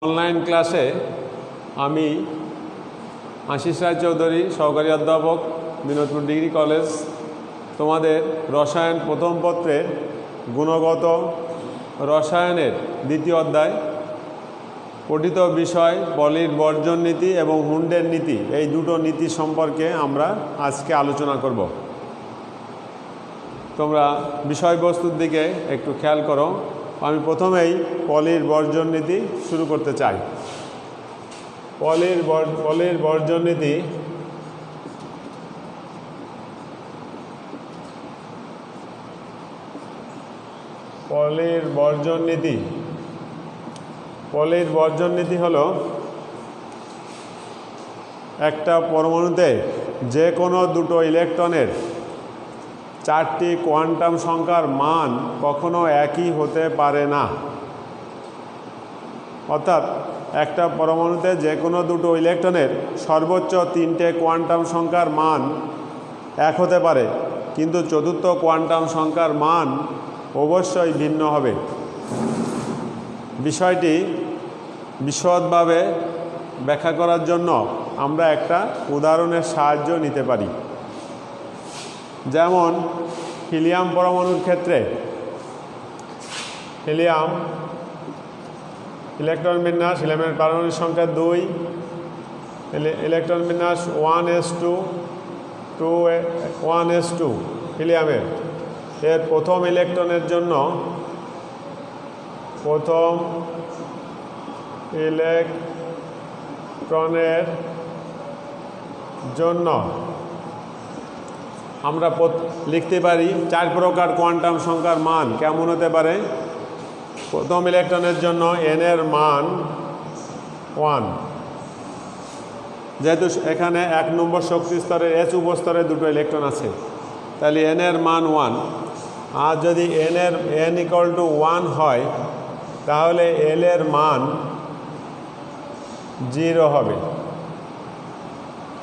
Online ক্লাসে আমি আশিস রায় চৌধুরী, সহকারী অধ্যাপক, বিনোদপুর ডিগ্রি কলেজ, তোমাদের রসায়ন প্রথম পত্রের গুণগত রসায়নের দ্বিতীয় অধ্যায় পঠিত বিষয় পলির বর্জন নীতি এবং হুন্ডের নীতি, এই দুটো নীতি সম্পর্কে আমরা আজকে আলোচনা করব। তোমরা বিষয়বস্তুর দিকে একটু খেয়াল করো। আমি প্রথমেই পলির বর্জন নীতি শুরু করতে চাই। পলির বর্জন নীতি পলির বর্জন নীতি হলো একটা পরমাণুতে যে কোনো দুটো ইলেকট্রনের চারটি কোয়ান্টাম সংখ্যার মান কখনো একই হতে পারে না। অর্থাৎ একটা পরমাণুতে যে কোনো দুটো ইলেকট্রনের সর্বোচ্চ তিনটে কোয়ান্টাম সংখ্যার মান এক হতে পারে, কিন্তু চতুর্থ কোয়ান্টাম সংখ্যার মান অবশ্যই ভিন্ন হবে। বিষয়টি বিশদভাবে ব্যাখ্যা করার জন্য আমরা একটা উদাহরণের সাহায্য নিতে পারি। যেমন হিলিয়াম পরমাণুর ক্ষেত্রে হিলিয়াম ইলেকট্রন বিন্যাস, হিলিয়ামের পারমাণবিক সংখ্যা 2, ইলেকট্রন বিন্যাস 1s2 1s2 হিলিয়ামের। এর প্রথম ইলেকট্রনের জন্য আমরা লিখতে পারি 4 প্রকার কোয়ান্টাম সংখ্যার মান কেমন হতে পারে। প্রথম ইলেকট্রনের জন্য n এর মান 1, যেহেতু এখানে 1 নম্বর শক্তি স্তরের h উপস্তরে দুটো ইলেকট্রন আছে, তাহলে n এর মান 1। আর যদি n ইকুয়াল টু 1 হয়, তাহলে l এর মান 0 হবে।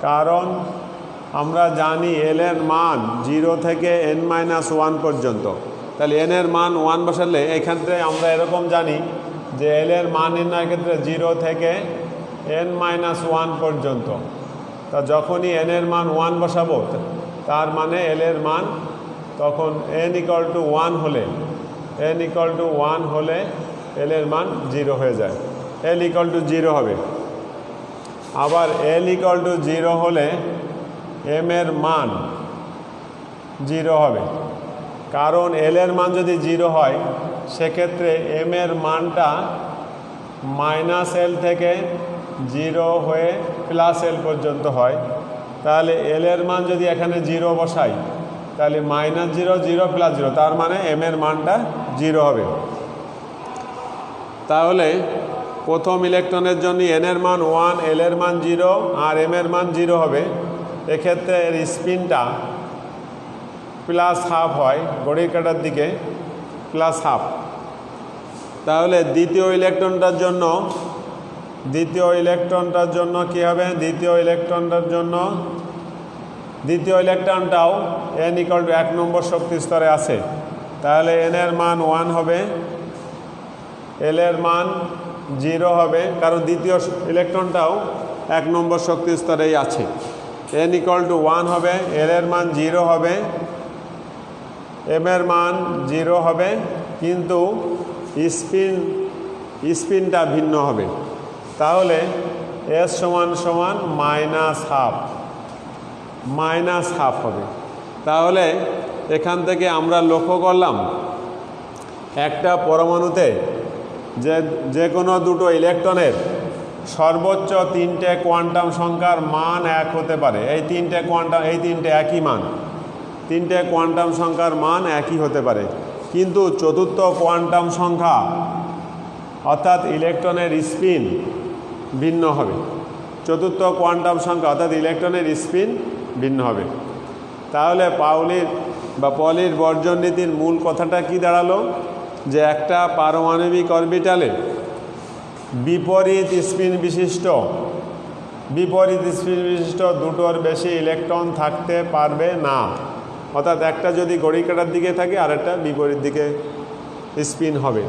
কারণ আমরা জানি l এর মান 0 থেকে n-1 পর্যন্ত। তাহলে n এর মান 1 বসালে এক্ষেত্রে আমরা এরকম জানি যে l এর মান নির্ণয়ের ক্ষেত্রে 0 থেকে n-1 পর্যন্ত। তা যখনই n এর মান 1 বসাবো, তার মানে l এর মান তখন n ইকুয়াল টু 1 হলে l এর মান 0 হয়ে যায়, l ইকুয়াল টু 0 হবে। আবার l ইকুয়াল টু 0 হলে m এর মান 0 হবে। কারণ l এর মান যদি 0 হয়, সেক্ষেত্রে m এর মানটা -l থেকে 0 হয়ে +l পর্যন্ত হয়। তাহলে l এর মান যদি এখানে 0 বসাই, তাহলে -0 0 +0, তার মানে m এর মানটা 0 হবে। তাহলে প্রথম ইলেকট্রনের জন্য n এর মান 1, l এর মান 0 আর m এর মান 0 হবে। এক্ষেত্রে এর স্পিনটা +½ হয়, ঘড়ির কাঁটার দিকে +½ তাহলে দ্বিতীয় ইলেকট্রনটার জন্য কি হবে? দ্বিতীয় ইলেকট্রনটাও n ইকুয়াল টু 1 নম্বর শক্তি স্তরে আছে। তাহলে n এর মান 1 হবে, l এর মান 0 হবে, কারণ দ্বিতীয় ইলেকট্রনটাও 1 নম্বর শক্তি স্তরেই আছে। n ইকুয়াল টু 1 হবে, l এর মান 0 হবে, m এর মান 0 হবে, কিন্তু স্পিনটা ভিন্ন হবে। তাহলে s সমান -½ হবে। তাহলে এখান থেকে আমরা লক্ষ্য করলাম একটা পরমাণুতে যে কোনো দুটো ইলেকট্রনের সর্বোচ্চ 3টে কোয়ান্টাম সংখ্যার মান এক হতে পারে। এই তিনটে একই মান, 3টে কোয়ান্টাম সংখ্যার মান একই হতে পারে, কিন্তু চতুর্থ কোয়ান্টাম সংখ্যা অর্থাৎ ইলেকট্রনের স্পিন ভিন্ন হবে। চতুর্থ কোয়ান্টাম সংখ্যা অর্থাৎ ইলেকট্রনের স্পিন ভিন্ন হবে। তাহলে পলির বর্জন নীতির মূল কথাটা কি দাঁড়ালো? যে একটা পারমাণবিক অরবিটালে বিপরীত স্পিন বিশিষ্ট দুটোর বেশি ইলেকট্রন থাকতে পারবে না। অর্থাৎ একটা যদি ঘড়ির কাঁটার দিকে থাকে, আর একটা বিপরীত দিকে স্পিন হবে।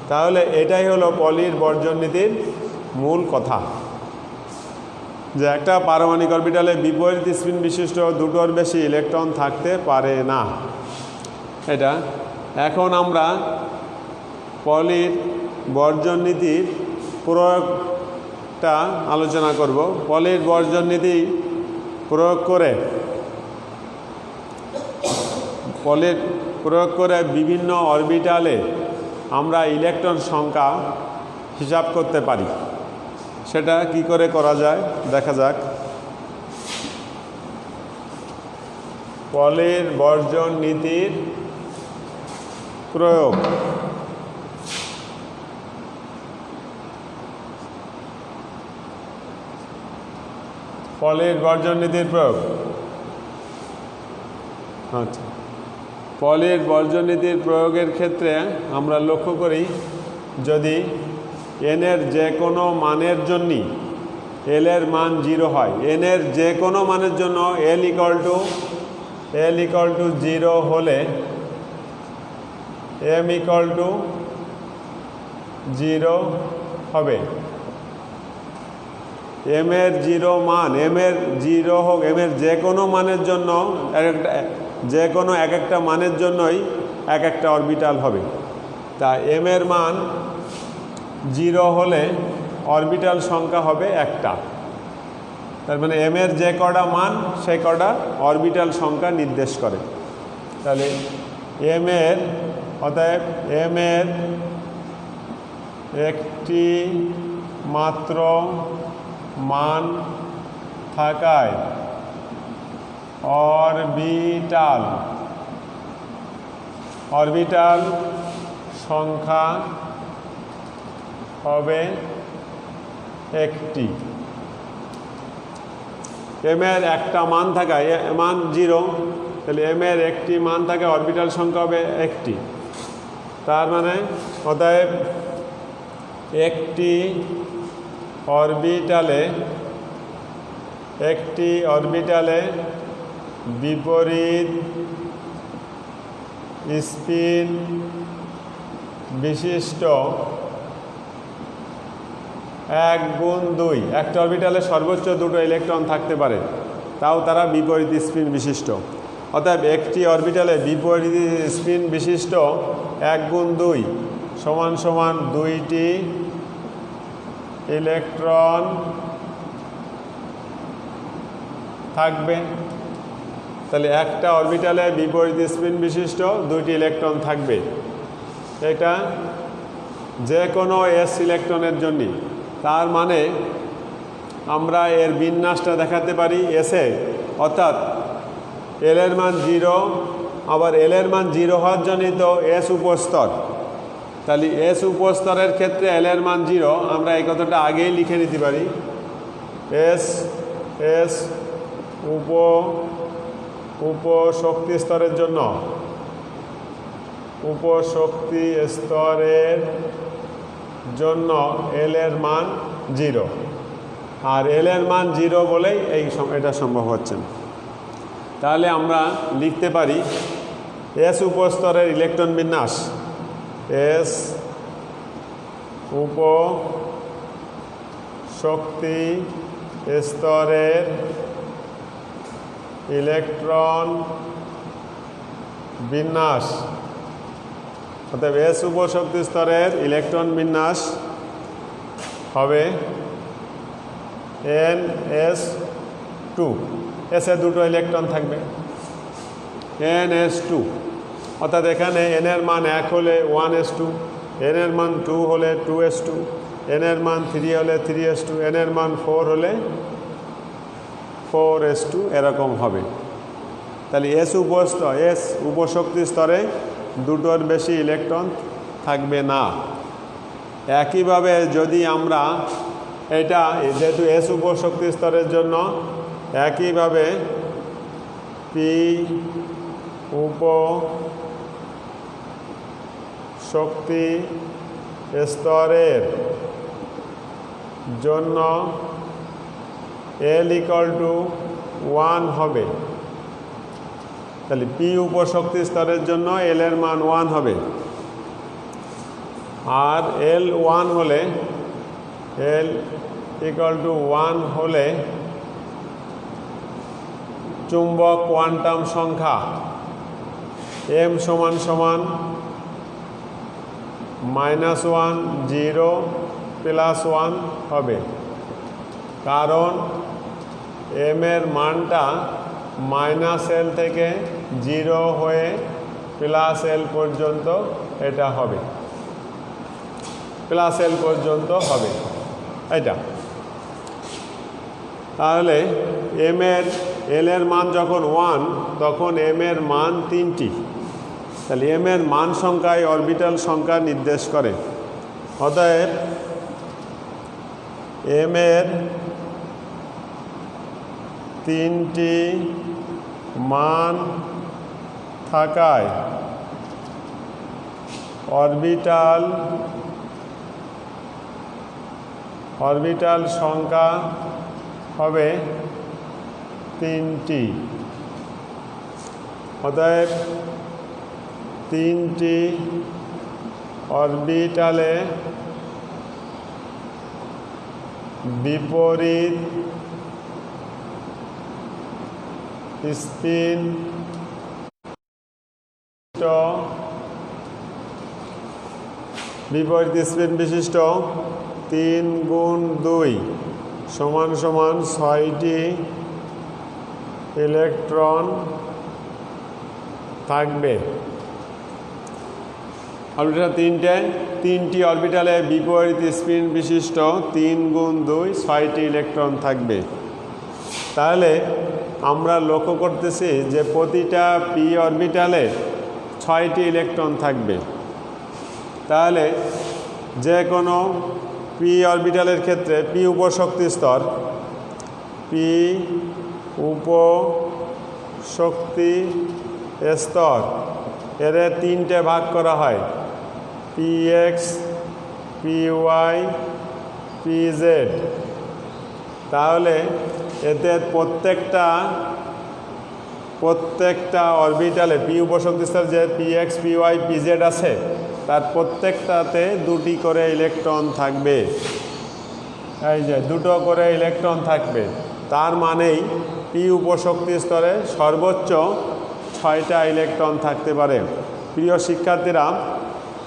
তাহলে এটাই হলো পলির বর্জন নীতির মূল কথা, যে একটা পারমাণবিক অরবিটালে বিপরীত স্পিন বিশিষ্ট দুটোর বেশি ইলেকট্রন থাকতে পারে না। এটা এখন আমরা পলির বর্জন নীতির প্রয়োগটা আলোচনা করব। পলির বর্জন নীতি প্রয়োগ করে বিভিন্ন অরবিটালে আমরা ইলেকট্রন সংখ্যা হিসাব করতে পারি। সেটা কি করে করা যায় দেখা যাক। পলির বর্জন নীতির প্রয়োগ। পলির বর্জন নীতির প্রয়োগ। আচ্ছা, পলির বর্জন নীতির প্রয়োগের ক্ষেত্রে আমরা লক্ষ্য করি, যদি এনের যে কোনো মানের জন্যই এল এর মান 0 হয়, এনের যে কোনো মানের জন্য এল ইকাল টু 0 হলে এম ইকাল টু 0 হবে। এম এর 0 মান, এম এর 0 হোক, এম এর যে কোনো মানের জন্য যে কোনো এক একটা মানের জন্যই এক একটা অরবিটাল হবে। তা এম এর মান 0 হলে অরবিটাল সংখ্যা হবে একটা। তার মানে এম এর যে কটা মান সে কটা অরবিটাল সংখ্যা নির্দেশ করে। তাহলে অতএব এম এর একটি মাত্র মান থাকায় অরবিটাল সংখ্যা হবে একটি। এম এর একটা মান থাকায় মান 0, তাহলে এম এর একটি মান থাকে, অরবিটাল সংখ্যা হবে একটি। তার মানে অতএব একটি অরবিটালে বিপরীত স্পিন বিশিষ্ট 1/2, একটা অরবিটালে সর্বোচ্চ দুটো ইলেকট্রন থাকতে পারে, তাও তারা বিপরীত স্পিন বিশিষ্ট। অতএব একটি অরবিটালে বিপরীত স্পিন বিশিষ্ট 1/2 সমান 2টি ইলেকট্রন থাকবে। তাহলে একটা অরবিটালে বিপরীত স্পিন বিশিষ্ট 2টি ইলেকট্রন থাকবে। এটা যে কোনো এস ইলেকট্রনের জন্য। তার মানে আমরা এর বিন্যাসটা দেখাতে পারি এসে, অর্থাৎ এল এর মান 0, আবার এল এর মান 0 হওয়ার জন্যই তো এস উপস্তর। তাহলে এস উপস্তরের ক্ষেত্রে এল এর মান 0, আমরা এই কথাটা আগেই লিখে নিতে পারি। এস উপশক্তি স্তরের জন্য এল এর মান 0, আর এল এর মান 0 বলেই এটা সম্ভব হচ্ছে। তাহলে আমরা লিখতে পারি এস উপস্তরের ইলেকট্রন বিন্যাস। এস উপশক্তি স্তরের ইলেকট্রন বিন্যাস, অর্থাৎ এস উপশক্তি স্তরের ইলেকট্রন বিন্যাস হবে NS2। এসে দুটো ইলেকট্রন থাকবে, NS2। অর্থাৎ এখানে n এর মান 1 হলে 1s2, n এর মান 2 হলে 2s2, n এর মান 3 হলে 3s2, n এর মান 4 হলে 4s2, এরকম হবে। তাহলে এস উপশক্তি স্তরে দুটোর বেশি ইলেকট্রন থাকবে না। একইভাবে যদি আমরা এটা, যেহেতু এস উপশক্তি স্তরের জন্য, একইভাবে পি উপশক্তি স্তরের জন্য L = 1 হবে। তাহলে পি উপশক্তি স্তরের জন্য এল এর মান 1 হবে। আর এল 1 হলে এল ইকুয়াল টু 1 হলে চুম্বক কোয়ান্টাম সংখ্যা m সমান সমান -1 0 +1 হবে, কারণ m এর মানটা -l থেকে 0 হয়ে +l পর্যন্ত এটা হবে, +l পর্যন্ত হবে এটা। তাহলে l এর মান যখন 1 তখন m এর মান 3টি, তাহলে m এর মান সংখ্যায় অরবিটাল সংখ্যা নির্দেশ করে। অতএব m এর 3টি মান থাকায় অরবিটাল সংখ্যা হবে 3টি। অতএব 3টি অরবিটালে বিপরীত স্পিন বিশিষ্ট 3 গুণ 2 সমান সমান 6টি ইলেকট্রন থাকবে। অরবিটাল 3টি অরবিটালে বিপরীত স্পিন বিশিষ্ট 3 গুণ 2 6টি ইলেকট্রন থাকবে। তাহলে আমরা লক্ষ্য করতেছি যে প্রতিটা পি অরবিটালে 6টি ইলেকট্রন থাকবে। তাহলে যে কোনো পি অরবিটালের ক্ষেত্রে পি উপশক্তি স্তর এর 3টে ভাগ করা হয়, px py pz। তাহলে এতে প্রত্যেকটা অরবিটালে পি উপশক্তি স্তর যে px py pz আছে তার প্রত্যেকটাতে 2টি করে ইলেকট্রন থাকবে। এই যে 2টো করে ইলেকট্রন থাকবে, তার মানেই পি উপশক্তি স্তরে সর্বোচ্চ 6টা ইলেকট্রন থাকতে পারে। প্রিয় শিক্ষার্থীরা,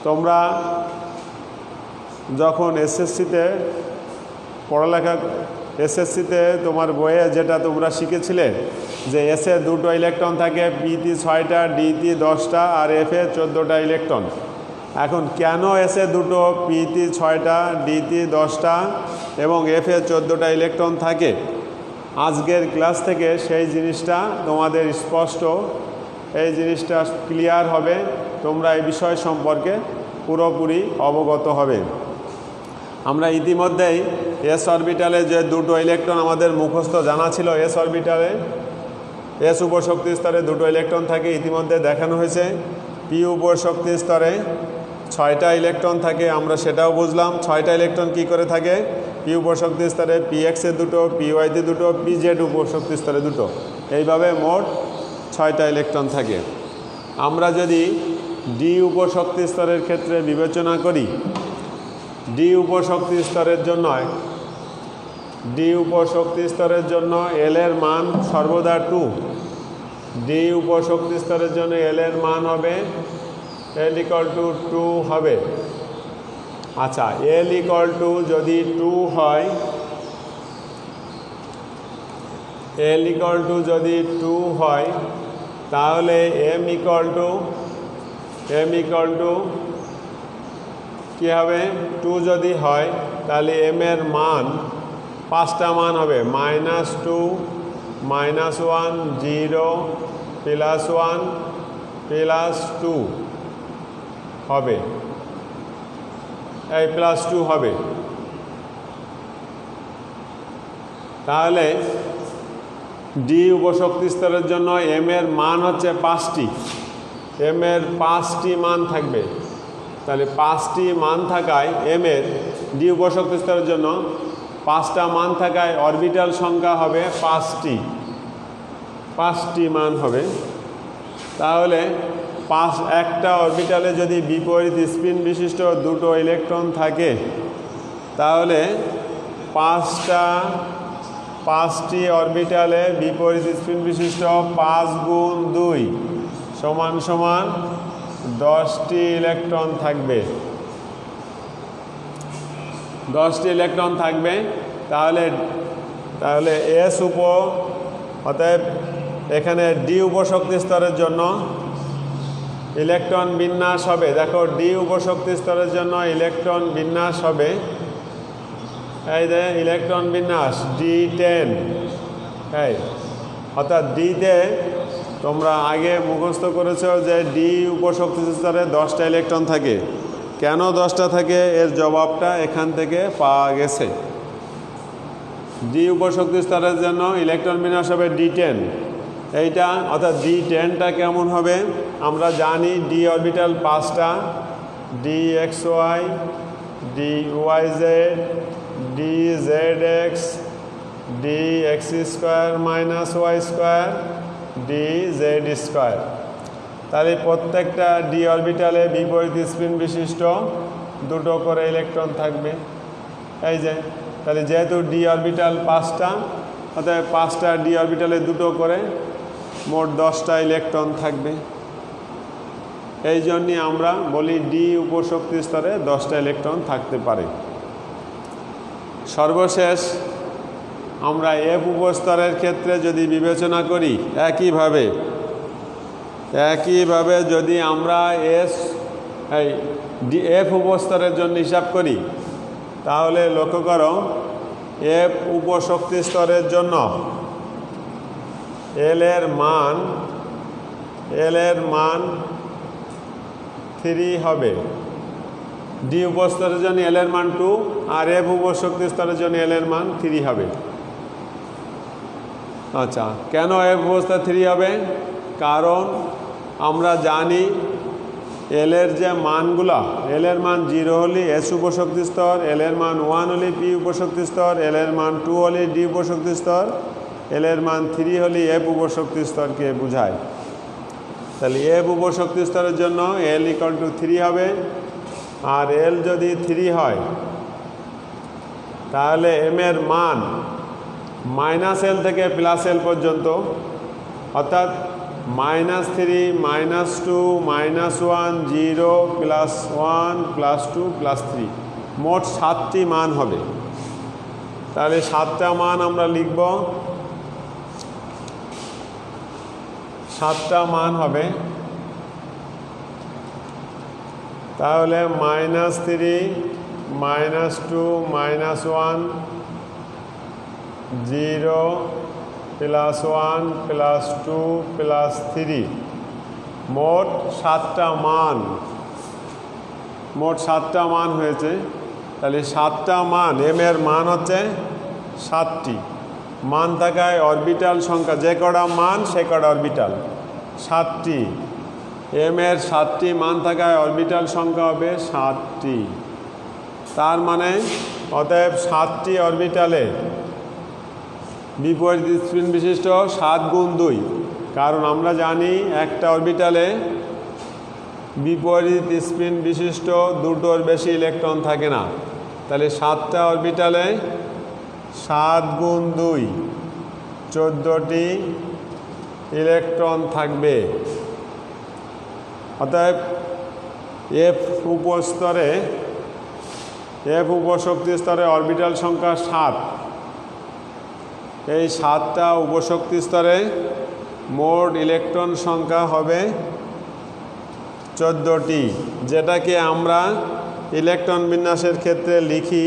তোমরা যখন এসএসসিতে তোমার বইয়ে যেটা তোমরা শিখেছিলে যে এসে 2টো ইলেকট্রন থাকে, পিতে 6টা, ডিতে 10টা আর এফে 14টা ইলেকট্রন। এখন কেন এসে 2টো, পিতে 6টা, ডিতে 10টা এবং এফে 14টা ইলেকট্রন থাকে, আজকের ক্লাস থেকে সেই জিনিসটা তোমাদের স্পষ্ট, এই জিনিসটা ক্লিয়ার হবে, তোমরা এই বিষয় সম্পর্কে পুরোপুরি অবগত হবে। আমরা ইতিমধ্যেই এস অরবিটালে যে 2টো ইলেকট্রন আমাদের মুখস্থ জানা ছিল, এস অরবিটালে এস উপশক্তি স্তরে 2টো ইলেকট্রন থাকে, ইতিমধ্যে দেখানো হয়েছে। পি উপশক্তি স্তরে 6টা ইলেকট্রন থাকে, আমরা সেটাও বুঝলাম। 6টা ইলেকট্রন কি করে থাকে? পি উপশক্তি স্তরে পিএক্সে 2টো, পিওয়াইতে 2টো, পিজেড উপশক্তি স্তরে 2টো, এইভাবে মোট 6টা ইলেকট্রন থাকে। আমরা যদি ডি উপশক্তি স্তরের ক্ষেত্রে বিবেচনা করি, ডি উপশক্তি স্তরের জন্য এল এর মান সর্বদা 2। ডি উপশক্তি স্তরের জন্য এল এর মান হবে এল ইকুয়াল টু 2 হবে। আচ্ছা, এল ইকুয়াল টু যদি 2 হয়, এল ইকুয়াল টু যদি 2 হয়, তাহলে এম ইকুয়াল টু কী হবে? 2 যদি হয় তাহলে এম এর মান 5টা মান হবে, -2 -1 0 +1 +2 হবে, এই +2 হবে। তাহলে ডি উপশক্তি স্তরের জন্য এম এর মান হচ্ছে 5টি, এম এর 5টি মান থাকবে। তাহলে 5টি মান থাকায় এম এর ডি উপশক্তি স্তরের জন্য 5টা মান থাকায় অরবিটাল সংখ্যা হবে 5টি মান হবে। তাহলে একটা অরবিটালে যদি বিপরীত স্পিন বিশিষ্ট দুটো ইলেকট্রন থাকে তাহলে পাঁচটি অরবিটালে বিপরীত স্পিন বিশিষ্ট 5 গুণ 2 সমান সমান 10টি ইলেকট্রন থাকবে। 10টি ইলেকট্রন থাকবে। তাহলে এস অতএব এখানে ডি উপশক্তি স্তরের জন্য ইলেকট্রন বিন্যাস হবে, দেখো ডি উপশক্তি স্তরের জন্য ইলেকট্রন বিন্যাস হবে, এই যে ইলেকট্রন বিন্যাস D10, অর্থাৎ ডিতে তোমরা আগে মুখস্থ করেছো যে ডি উপশক্তি স্তরে 10টা ইলেকট্রন থাকে। কেন 10টা থাকে এর জবাবটা এখান থেকে পাওয়া গেছে। ডি উপশক্তি স্তরের জন্য ইলেকট্রন বিন্যাস হবে D10, এইটা অর্থাৎ D10টা কেমন হবে আমরা জানি, ডি অরবিটাল 5টা, DXY, DYZ, DZX, DX² -Y², DZ²। তাহলে প্রত্যেকটা ডি অরবিটালে বিপরীত স্পিন বিশিষ্ট দুটো করে ইলেকট্রন থাকবে। এই যে তাহলে যেহেতু ডি অরবিটাল 5টা, অর্থাৎ 5টা ডি অরবিটালে দুটো করে মোট 10টা ইলেকট্রন থাকবে। এই জন্যই আমরা বলি ডি উপশক্তি স্তরে 10টা ইলেকট্রন থাকতে পারে। সর্বশেষ আমরা এফ উপস্তরের ক্ষেত্রে যদি বিবেচনা করি একইভাবে যদি আমরা এফ উপস্তরের জন্য হিসাব করি তাহলে লক্ষ্য করো এফ উপশক্তি স্তরের জন্য এল এর মান 3 হবে, ডি উপস্তরের জন্য এল এর মান 2 আর এফ উপশক্তি স্তরের জন্য এল এর মান 3 হবে। আচ্ছা, কেন এফ উপস্তর 3 হবে? কারণ আমরা জানি এল এর যে মানগুলা, এল এর মান 0 হলে এস উপশক্তি স্তর, এল এর মান 1 হলে পি উপশক্তি স্তর, এল এর মান 2 হলে ডি উপশক্তি স্তর, এল এর মান 3 হলে এফ উপশক্তি স্তরকে বোঝায়। তাহলে এফ উপশক্তি স্তরের জন্য এল = 3 হবে। আর এল যদি 3 হয় তাহলে এম এর মান -L থেকে +L পর্যন্ত, অর্থাৎ -3, -2, -1, 0, +1, +2, +3, মোট 7টি মান হবে। তাহলে 7টা মান আমরা লিখব, 7টা মান হবে। তাহলে -3, -2, -1, 0, +1, +2, +3, মোট 7টা মান হয়েছে। তাহলে 7টা মান, এম এর মান হচ্ছে 7টি মান থাকায় অরবিটাল সংখ্যা যে কটা মান সে কটা অরবিটাল 7টি, এম এর 7টি মান থাকায় অরবিটাল সংখ্যা হবে 7টি। তার মানে অতএব 7টি অরবিটালে বিপরীত স্পিন বিশিষ্ট 7 গুণ 2, কারণ আমরা জানি একটা অরবিটালে বিপরীত স্পিন বিশিষ্ট দুটোর বেশি ইলেকট্রন থাকে না। তাহলে 7টা অরবিটালে 7 গুণ 2 14টি ইলেকট্রন থাকবে। অতএব এফ উপশক্তি স্তরে অরবিটাল সংখ্যা 7। এই 7টা উপশক্তি স্তরে মোট ইলেকট্রন সংখ্যা হবে 14টি, যেটাকে আমরা ইলেকট্রন বিন্যাসের ক্ষেত্রে লিখি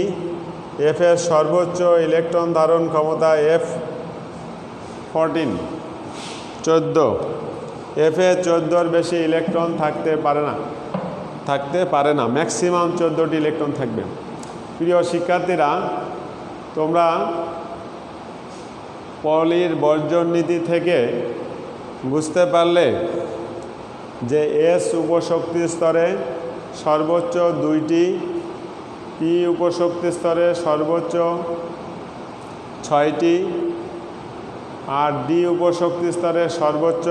এফ এর সর্বোচ্চ ইলেকট্রন ধারণ ক্ষমতা F14, 14। এফ এ 14-র বেশি ইলেকট্রন থাকতে পারে না, ম্যাক্সিমাম 14টি ইলেকট্রন থাকবে। প্রিয় শিক্ষার্থীরা, তোমরা পলির বর্জন নীতি থেকে বুঝতে পারলে যে এস উপশক্তি স্তরে সর্বোচ্চ 2টি, পি উপশক্তি স্তরে সর্বোচ্চ 6টি, আর ডি উপশক্তি স্তরে সর্বোচ্চ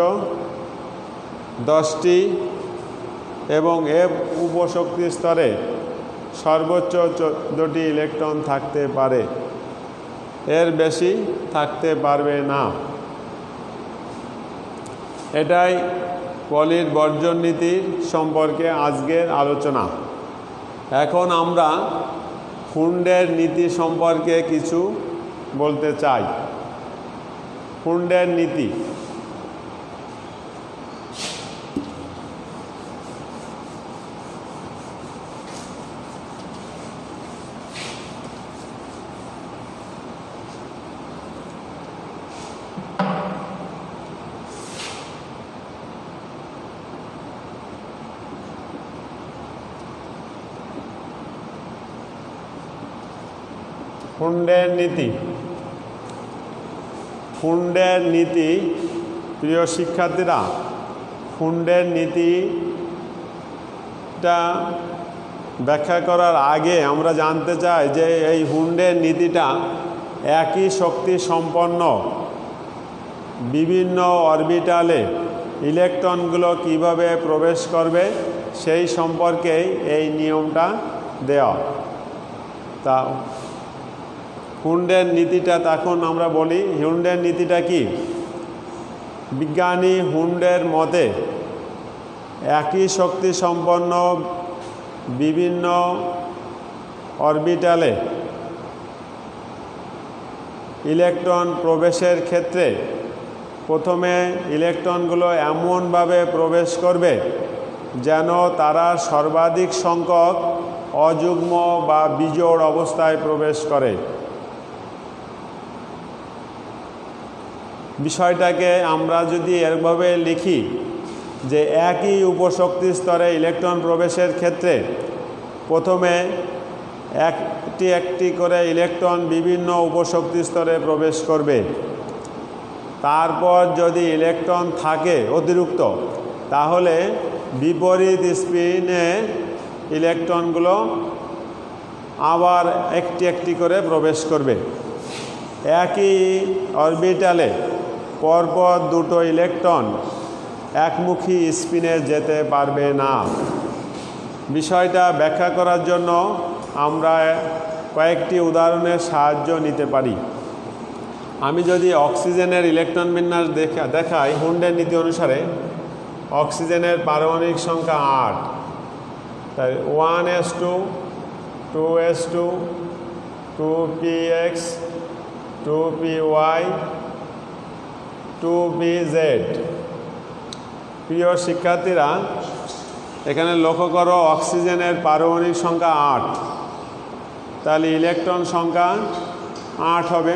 10টি এবং এফ উপশক্তি স্তরে সর্বোচ্চ 14টি ইলেকট্রন থাকতে পারে, এর বেশি থাকতে পারবে না। এটাই পলির বর্জন নীতি সম্পর্কে আজকের আলোচনা। এখন আমরা হুন্ডের নীতি সম্পর্কে কিছু বলতে চাই। হুন্ডের নীতি হুন্ডের নীতি। হুন্ডের নীতি, প্রিয় শিক্ষার্থীরা, হুন্ডের নীতিটা ব্যাখ্যা করার আগে আমরা জানতে চাই যে এই হুন্ডের নীতিটা একই শক্তি সম্পন্ন বিভিন্ন অরবিটালে ইলেকট্রনগুলো কিভাবে প্রবেশ করবে সেই সম্পর্কেই এই নিয়মটা দেওয়া। তা হুন্ডের নীতিটা তখন আমরা বলি, হুন্ডের নীতিটা কি? বিজ্ঞানী হুন্ডের মতে একই শক্তি সম্পন্ন বিভিন্ন অরবিটালে ইলেকট্রন প্রবেশের ক্ষেত্রে প্রথমে ইলেকট্রনগুলো এমনভাবে প্রবেশ করবে যেন তারা সর্বাধিক সংখ্যক অযুগ্ম বা বিজোড় অবস্থায় প্রবেশ করে। বিষয়টাকে আমরা যদি এভাবে লিখি যে একই উপশক্তি স্তরে ইলেকট্রন প্রবেশের ক্ষেত্রে প্রথমে একটি একটি করে ইলেকট্রন বিভিন্ন উপশক্তি স্তরে প্রবেশ করবে, তারপর যদি ইলেকট্রন থাকে অতিরিক্ত তাহলে বিপরীত স্পিনে ইলেকট্রনগুলো আবার একটি একটি করে প্রবেশ করবে। একই অরবিটালে পরপর দুটো ইলেকট্রন একমুখী স্পিনে যেতে পারবে না। বিষয়টা ব্যাখ্যা করার জন্য আমরা কয়েকটি উদাহরণের সাহায্য নিতে পারি। আমি যদি অক্সিজেনের ইলেকট্রন বিন্যাস দেখাই হুন্ডের নীতি অনুসারে, অক্সিজেনের পারমাণবিক সংখ্যা 8, তাই 1s2, 2s2, 2px, 2py, 2pz। প্রিয় শিক্ষার্থীরা, এখানে লক্ষ্য করো অক্সিজেনের পারমাণবিক সংখ্যা 8, তাহলে ইলেকট্রন সংখ্যা 8 হবে।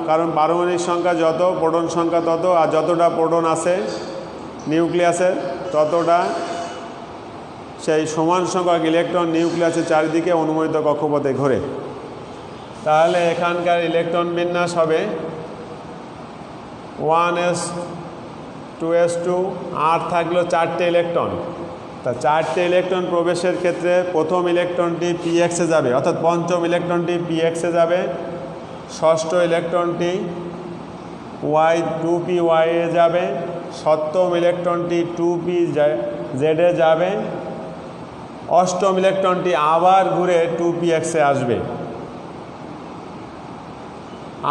কারণ পারমাণবিক সংখ্যা যত, প্রোটন সংখ্যা তত, আর যতটা প্রোটন আছে নিউক্লিয়াসে ততটা সেই সমান সংখ্যক ইলেকট্রন নিউক্লিয়াসের চারিদিকে অনুমোদিত কক্ষপথে ঘোরে। তাহলে এখানকার ইলেকট্রন বিন্যাস হবে 1s, 2s2, আর থাকলো 4টে ইলেকট্রন। তা 4টে ইলেকট্রন প্রবেশের ক্ষেত্রে প্রথম ইলেকট্রনটি px-এ যাবে, অর্থাৎ পঞ্চম ইলেকট্রনটি px-এ যাবে, ষষ্ঠ ইলেকট্রনটি 2py-এ যাবে, সপ্তম ইলেকট্রনটি 2pz-এ যাবে, অষ্টম ইলেকট্রনটি আবার ঘুরে 2px-এ আসবে।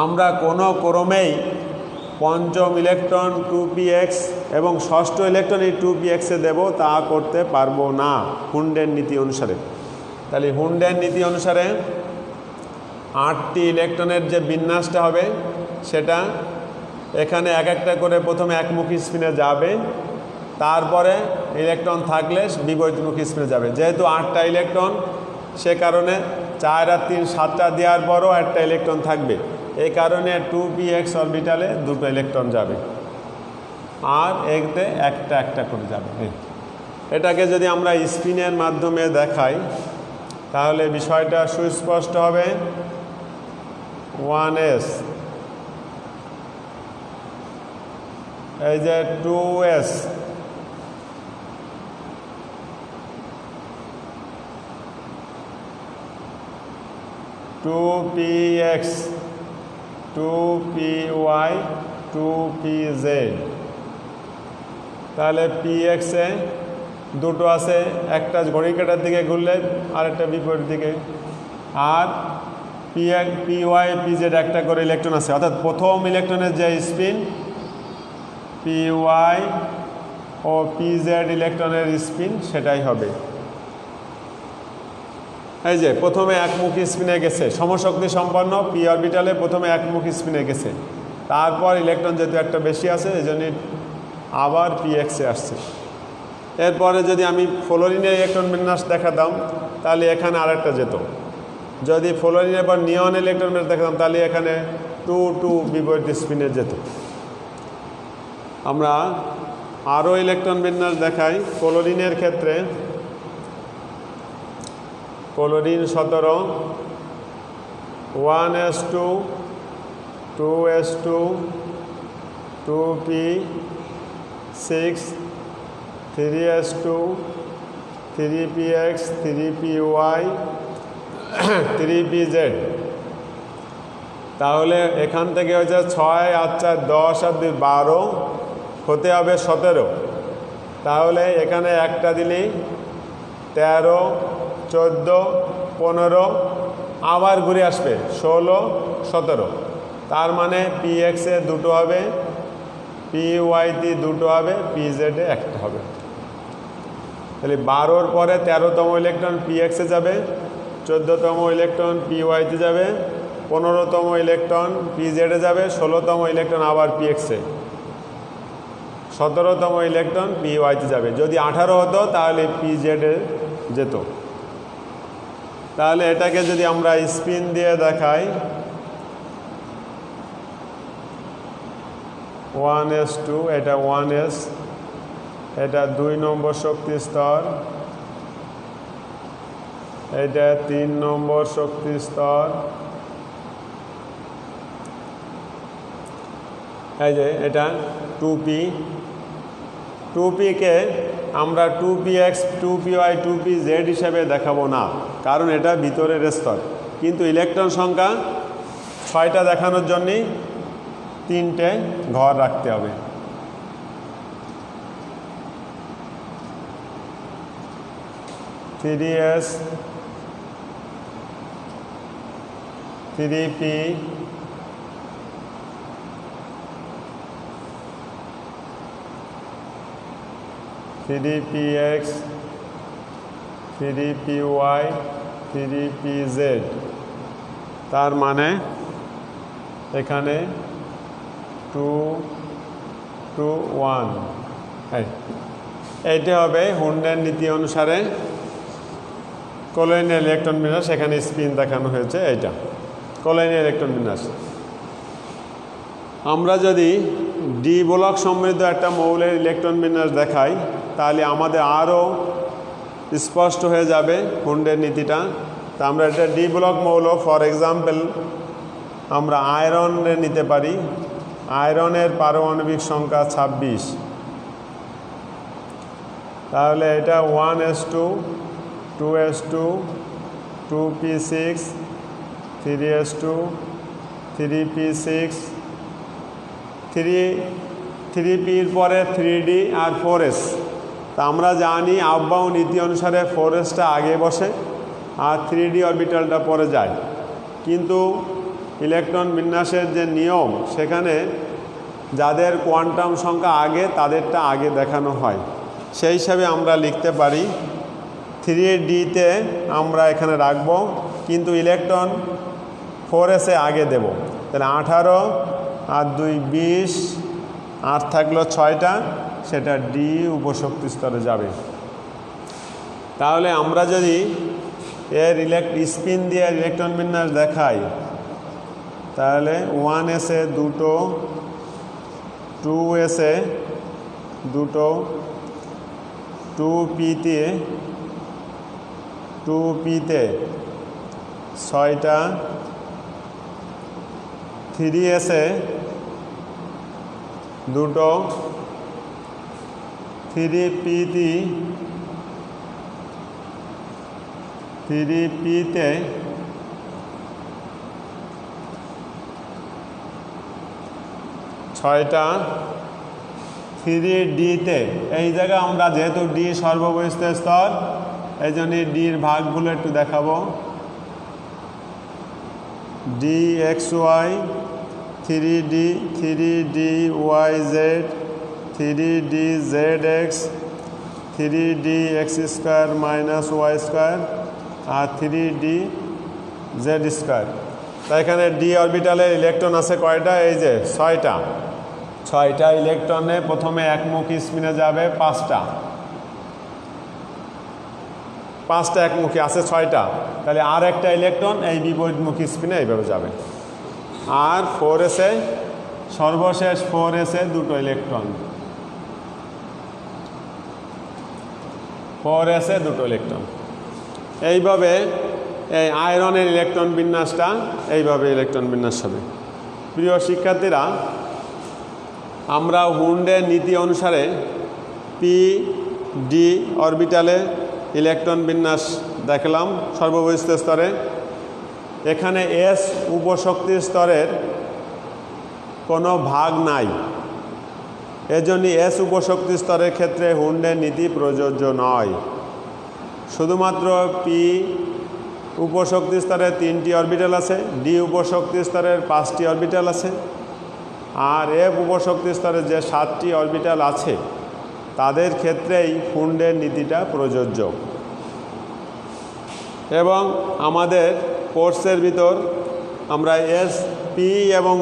আমরা কোনো ক্রমেই পঞ্চম ইলেকট্রন 2px এবং ষষ্ঠ ইলেকট্রন এই 2px-এ দেব তা করতে পারবো না হুন্ডের নীতি অনুসারে। তাহলে হুন্ডের নীতি অনুসারে 8টি ইলেকট্রনের যে বিন্যাসটা হবে সেটা এখানে এক একটা করে প্রথমে একমুখী স্পিনে যাবে, তারপরে ইলেকট্রন থাকলে বিপরীতমুখী স্পিনে যাবে। যেহেতু 8টা ইলেকট্রন সে কারণে 4 আর 3 7টা দেওয়ার পরও একটা ইলেকট্রন থাকবে, এই কারণে 2px অরবিটালে দুটো ইলেকট্রন যাবে আর এতে একটা একটা করে যাবে। এটাকে যদি আমরা স্পিনের মাধ্যমে দেখাই তাহলে বিষয়টা সুস্পষ্ট হবে। 1s, এই যে 2s, 2px, 2py, 2pz। তাহলে px-এ দুটো আছে, একটা ঘড়ি কাঁটার দিকে ঘুরলে আরেকটা বিপরীত দিকে, আর পি ওয়াই পি জেড একটা করে ইলেকট্রন আছে, অর্থাৎ প্রথম ইলেকট্রনের যে স্পিন পি ওয়াই ও পি জেড ইলেকট্রনের স্পিন সেটাই হবে। এই যে প্রথমে একমুখী স্পিনে গেছে, সমশক্তি সম্পন্ন পি অরবিটালে প্রথমে একমুখী স্পিনে গেছে, তারপর ইলেকট্রন যেহেতু একটা বেশি আছে এই জন্য আবার পি এক্সে আসছে। এরপরে যদি আমি ফ্লোরিনের ইলেকট্রন বিন্যাস দেখাতাম তাহলে এখানে আরেকটা যেত, যদি ফ্লোরিনের পর নিয়ন ইলেকট্রন বিন্যাস দেখাতাম তাহলে এখানে 2 বিপরীত স্পিনে যেত। আমরা আরও ইলেকট্রন বিন্যাস দেখাই। ক্লোরিনের ক্ষেত্রে chlorine 17 1s2 2s2 2p6 3s2 3px 3py 3pz। তাহলে এখান থেকে হচ্ছে 6 আর 4 10 আর 2 12 হতে হবে 17। তাহলে এখানে একটা দিলেই 13 14 15 আবার ঘুরে আসবে 16 17। তার মানে পি এক্সে দুটো হবে, পি ওয়াইতে দুটো হবে, পি জেডে একটা হবে। তাহলে 12-র পরে 13তম ইলেকট্রন পি এক্সে যাবে, 14তম ইলেকট্রন পি ওয়াইতে যাবে, 15তম ইলেকট্রন পি জেডে যাবে, 16তম ইলেকট্রন আবার পি এক্সে, 17তম ইলেকট্রন পি ওয়াইতে যাবে। যদি 18 হতো তাহলে পি জেডে যেত। তাহলে এটাকে যদি আমরা স্পিন দিয়ে দেখাই 1s2, এটা 1s, এটা 2 নম্বর শক্তি স্তর, এটা 3 নম্বর শক্তি স্তর, এই যে এটা 2p কে আমরা 2px 2py 2pz হিসাবে দেখাবো না, কারণ এটা ভিতরের স্তর। কিন্তু ইলেকট্রন সংখ্যা 6টা দেখানোর জন্যই 3টে ঘর রাখতে হবে। Three S 3p 3px 3py 3pz। তার মানে এখানে 2 2 1। এইটা হবে হুন্ডের নীতি অনুসারে ক্লোরিনের ইলেকট্রন বিন্যাস। এখানে স্পিন দেখানো হয়েছে, এইটা ক্লোরিনের ইলেকট্রন বিন্যাস। আমরা যদি ডি ব্লক সমৃদ্ধ একটা মৌলের ইলেকট্রন বিন্যাস দেখাই তাহলে আমাদের আরও স্পষ্ট হয়ে যাবে হুন্ডের নীতিটা। তা আমরা এটা ডি ব্লক মৌল, ফর এক্সাম্পল আমরা আয়রনের নিতে পারি। আয়রনের পারমাণবিক সংখ্যা 26। তাহলে এটা 1s2 2s2 2p6 3s2 3p6 3pর পরে 3d আর 4s। তা আমরা জানি আফবাউ নীতি অনুসারে 4sটা আগে বসে আর 3d অরবিটালটা পরে যায়, কিন্তু ইলেকট্রন বিন্যাসের যে নিয়ম সেখানে যাদের কোয়ান্টাম সংখ্যা আগে তাদেরটা আগে দেখানো হয়। সেই হিসাবে আমরা লিখতে পারি 3dতে আমরা এখানে রাখব, কিন্তু ইলেকট্রন 4sে আগে দেব। তাহলে 18 আর 2 20, 8 থাকলো 6টা, সেটা ডি উপশক্তি স্তরে যাবে। তাহলে আমরা যদি এর স্পিন দিয়ে ইলেকট্রন বিন্যাস দেখাই তাহলে 1sে দুটো, 2sে দুটো, 2pতে 6টা, 3sে দুটো, 3pতে 6টা, 3D-তে এই জায়গায় আমরা যেহেতু ডি সর্ববহিস্থ স্তর, এই জন্য ডির ভাগগুলো একটু দেখাবো। DXY, 3D, 3DYZ, 3DZX, 3DX square minus Y square আর 3DZ স্কোয়ার। তাই এখানে ডি অরবিটালের ইলেকট্রন আছে কয়টা? এই যে 6টা। 6টা ইলেকট্রনে প্রথমে একমুখী স্পিনে যাবে 5টা একমুখী আছে 6টা, তাহলে আর একটা ইলেকট্রন এই বিপরীতমুখী স্পিনে এইভাবে যাবে। আর 4s-এ সর্বশেষ 4s-এ দুটো ইলেকট্রন, 4s-এ দুটো ইলেকট্রন। এইভাবে এই আয়রনের ইলেকট্রন বিন্যাসটা এইভাবে ইলেকট্রন বিন্যাস হবে। প্রিয় শিক্ষার্থীরা, আমরা হুন্ডের নীতি অনুসারে PD অরবিটালে ইলেকট্রন বিন্যাস দেখলাম সর্ববহিস্থ স্তরে। এখানে S উপশক্তি স্তরের কোনো ভাগ নাই, এজন্য S উপশক্তি স্তরের ক্ষেত্রে হুন্ডের নীতি প্রযোজ্য নয়। শুধুমাত্র P উপশক্তি স্তরের 3টি অরবিটাল আছে, D উপশক্তি স্তরের 5টি অরবিটাল আছে, আর F উপশক্তি স্তরের যে 7টি অরবিটাল আছে তাদের ক্ষেত্রেই হুন্ডের নীতিটা প্রযোজ্য। এবং আমাদের কোর্সের ভিতর আমরা SP এবং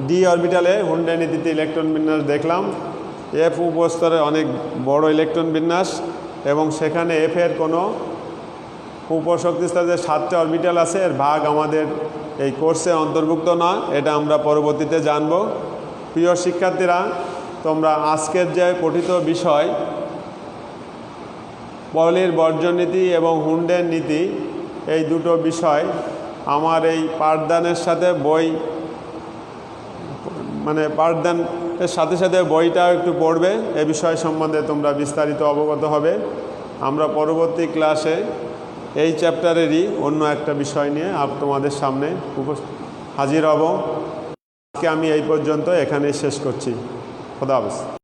D অরবিটালে হুন্ডের নীতিতে ইলেকট্রন বিন্যাস দেখলাম। F উপস্তরে অনেক বড় ইলেকট্রন বিন্যাস এবং সেখানে F এর কোনো উপশক্তি স্তরে যে 7টা অরবিটাল আছে এর ভাগ আমাদের এই কোর্সে অন্তর্ভুক্ত না, এটা আমরা পরবর্তীতে জানব। প্রিয় শিক্ষার্থীরা, তোমরা আজকের যে পঠিত বিষয় পলির বর্জন নীতি এবং হুন্ডের নীতি, এই দুটো বিষয় আমার এই পাঠদানের সাথে পাঠদানের সাথে সাথে বইটাও একটু পড়বে। এ বিষয় সম্বন্ধে তোমরা বিস্তারিত অবগত হবে। আমরা পরবর্তী ক্লাসে এই চ্যাপ্টারেরই অন্য একটা বিষয় নিয়ে তোমাদের সামনে হাজির হব। আজকে আমি এই পর্যন্ত এখানেই শেষ করছি। খোদা হাফেজ।